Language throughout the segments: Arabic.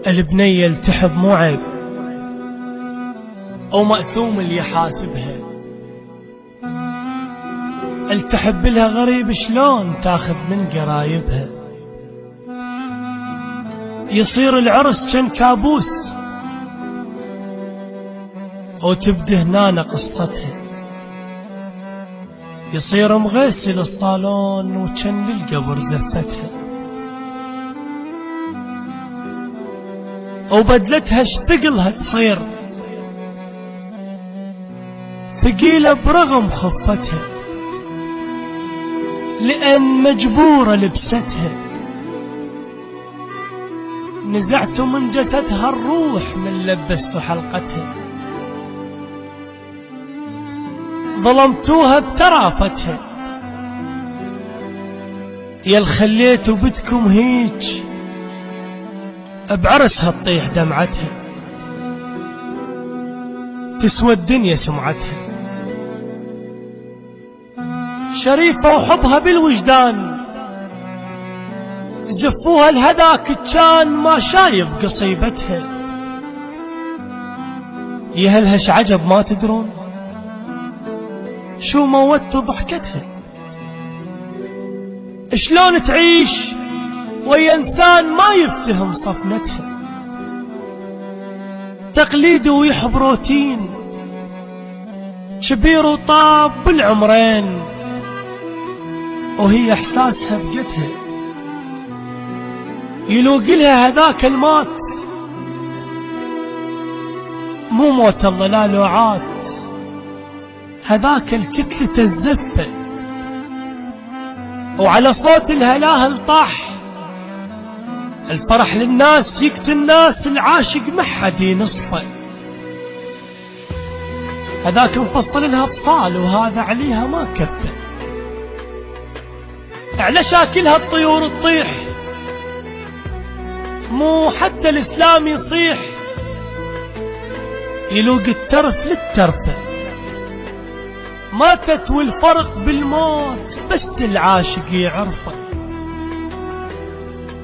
البنية اللي تحب مو عيب أو مأثوم اللي يحاسبها، اللي تحب لها غريب شلون تاخذ من قرايبها. يصير العرس كان كابوس أو تبدأ هنا قصتها، يصير مغسل الصالون وكان للقبر زفتها، وبدلتها اشتقلها تصير ثقيلة برغم خفتها، لأن مجبورة لبستها. نزعت من جسدها الروح من لبست حلقتها، ظلمتوها بترافتها. يا الخليتوا بدكم هيج بعرسها تطيح دمعتها، تسوى الدنيا سمعتها. شريفة وحبها بالوجدان، زفوها لهداك كان ما شايف قصيبتها. يهلهش عجب ما تدرون شو موت ضحكتها، شلون تعيش ويا انسان ما يفتهم صفنتها. تقليد ويحب روتين كبير وطاب بالعمرين، وهي احساسها بجدها. يلوق لها هذاك الموت مو موت الظلال وعاد، هذاك الكتلة الزفة. وعلى صوت الهلاهل طاح الفرح للناس، يقتل الناس العاشق ما حد ينصفه. هذاك مفصل لها بصال وهذا عليها ما كفه، على شاكلها الطيور تطيح مو حتى الإسلام يصيح. يلوق الترف للترفة، ماتت والفرق بالموت بس العاشق يعرفه.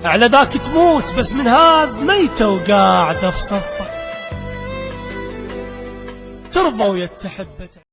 على ذاك تموت بس من هذا ميتة وقاعدة بصفه. ترضى ويا تحبته.